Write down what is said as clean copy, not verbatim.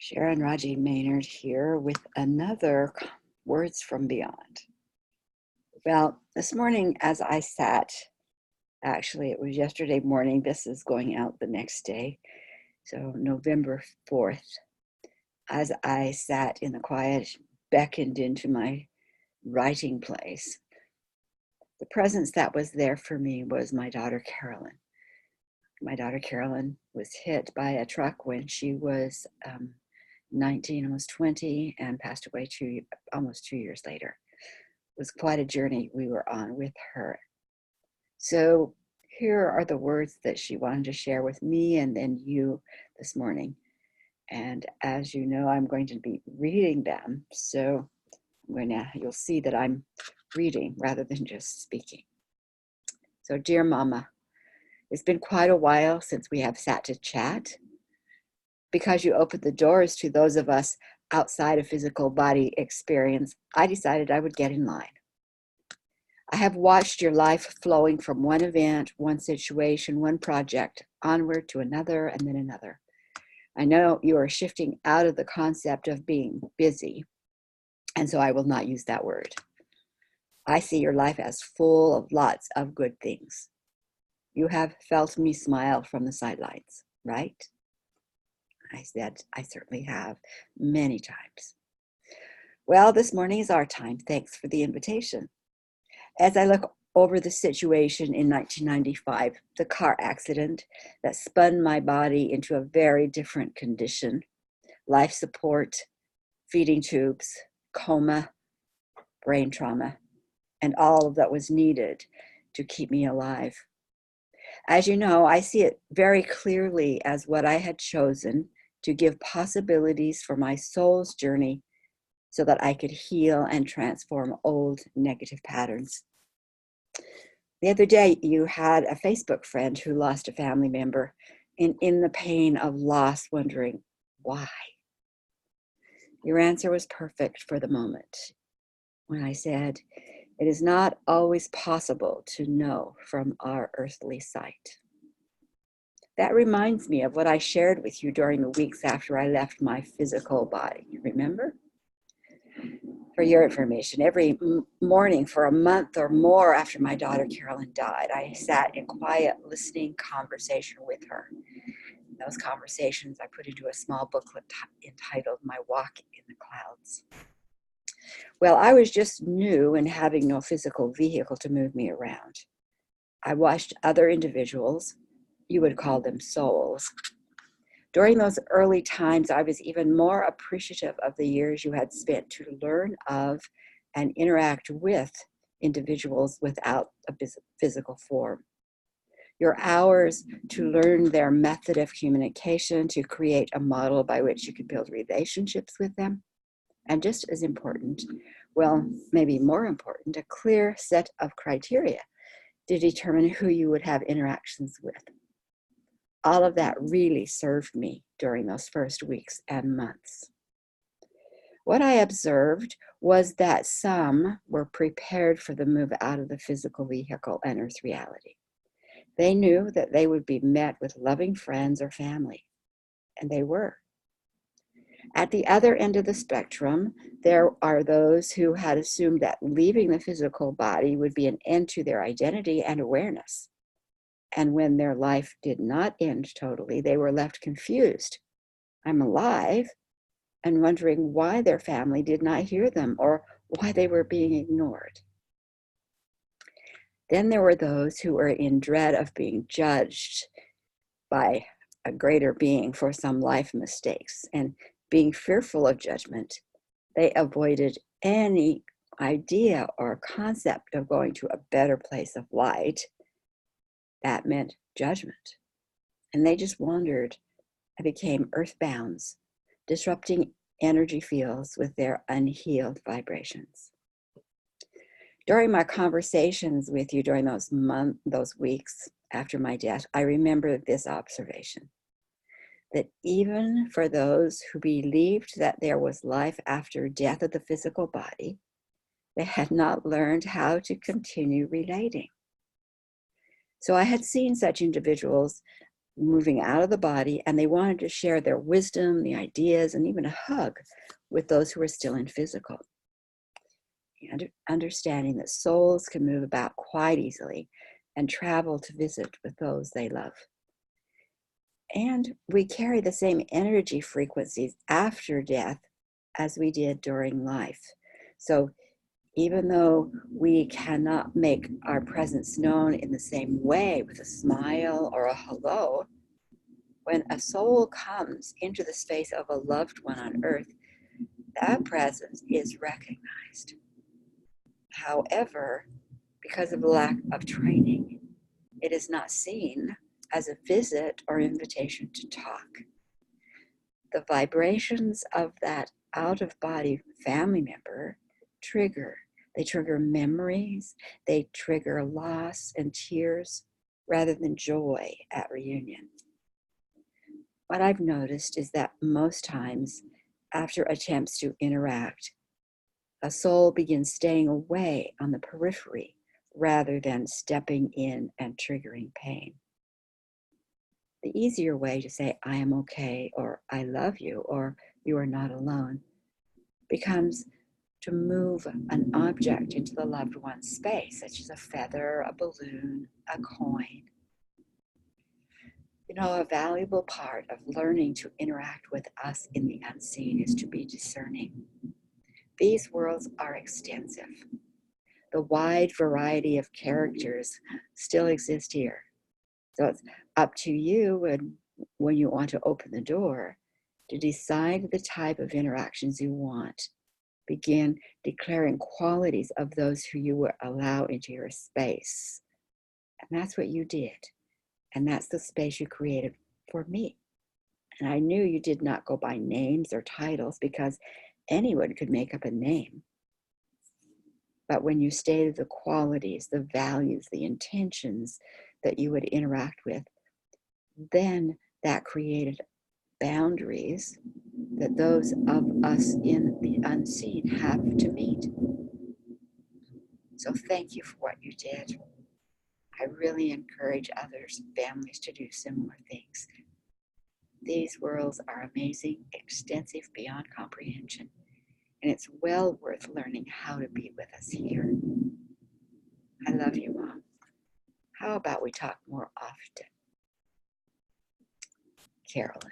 Sharon Raji Maynard here with another Words from Beyond. Well, this morning as I sat, actually it was yesterday morning, this is going out the next day, so November 4th, as I sat in the quiet, beckoned into my writing place, the presence that was there for me was my daughter Carolyn. My daughter Carolyn was hit by a truck when she was 19, almost 20, and passed away almost 2 years later. It was quite a journey we were on with her. So here are the words that she wanted to share with me and then you this morning. And as you know, I'm going to be reading them. So you'll see that I'm reading rather than just speaking. So, dear Mama, it's been quite a while since we have sat to chat. Because you opened the doors to those of us outside of physical body experience, I decided I would get in line. I have watched your life flowing from one event, one situation, one project, onward to another and then another. I know you are shifting out of the concept of being busy, and so I will not use that word. I see your life as full of lots of good things. You have felt me smile from the sidelines, right? I said, I certainly have, many times. Well, this morning is our time. Thanks for the invitation. As I look over the situation in 1995, the car accident that spun my body into a very different condition, life support, feeding tubes, coma, brain trauma, and all that was needed to keep me alive. As you know, I see it very clearly as what I had chosen to give possibilities for my soul's journey so that I could heal and transform old negative patterns. The other day, you had a Facebook friend who lost a family member and in the pain of loss, wondering why. Your answer was perfect for the moment when I said, it is not always possible to know from our earthly sight. That reminds me of what I shared with you during the weeks after I left my physical body. You remember? For your information, every morning for a month or more after my daughter Carolyn died, I sat in quiet listening conversation with her. In those conversations, I put into a small booklet entitled My Walk in the Clouds. Well, I was just new and having no physical vehicle to move me around. I watched other individuals, you would call them souls. During those early times, I was even more appreciative of the years you had spent to learn of and interact with individuals without a physical form. Your hours to learn their method of communication, to create a model by which you could build relationships with them, and just as important, well, maybe more important, a clear set of criteria to determine who you would have interactions with. All of that really served me during those first weeks and months. What I observed was that some were prepared for the move out of the physical vehicle and earth reality. They knew that they would be met with loving friends or family, and they were. At the other end of the spectrum, there are those who had assumed that leaving the physical body would be an end to their identity and awareness. And when their life did not end totally, they were left confused. I'm alive, and wondering why their family did not hear them or why they were being ignored. Then there were those who were in dread of being judged by a greater being for some life mistakes, and being fearful of judgment, they avoided any idea or concept of going to a better place of light. That meant judgment. And they just wandered and became earthbounds, disrupting energy fields with their unhealed vibrations. During my conversations with you during those weeks after my death, I remember this observation, that even for those who believed that there was life after death of the physical body, they had not learned how to continue relating. So I had seen such individuals moving out of the body, and they wanted to share their wisdom, the ideas, and even a hug with those who are still in physical. And understanding that souls can move about quite easily and travel to visit with those they love. And we carry the same energy frequencies after death as we did during life. So even though we cannot make our presence known in the same way with a smile or a hello, when a soul comes into the space of a loved one on earth, that presence is recognized. However, because of lack of training, it is not seen as a visit or invitation to talk. The vibrations of that out-of-body family member they trigger memories, they trigger loss and tears rather than joy at reunion. What I've noticed is that most times after attempts to interact, a soul begins staying away on the periphery rather than stepping in and triggering pain. The easier way to say, I am okay, or I love you, or you are not alone, becomes to move an object into the loved one's space, such as a feather, a balloon, a coin. You know, a valuable part of learning to interact with us in the unseen is to be discerning. These worlds are extensive. The wide variety of characters still exist here. So it's up to you when you want to open the door to decide the type of interactions you want. Begin declaring qualities of those who you will allow into your space. And that's what you did. And that's the space you created for me. And I knew you did not go by names or titles because anyone could make up a name. But when you stated the qualities, the values, the intentions that you would interact with, then that created boundaries that those of us in the unseen have to meet. So thank you for what you did. I really encourage others, families, to do similar things. These worlds are amazing, extensive beyond comprehension, and it's well worth learning how to be with us here. I love you, Mom. How about we talk more often? Carolyn.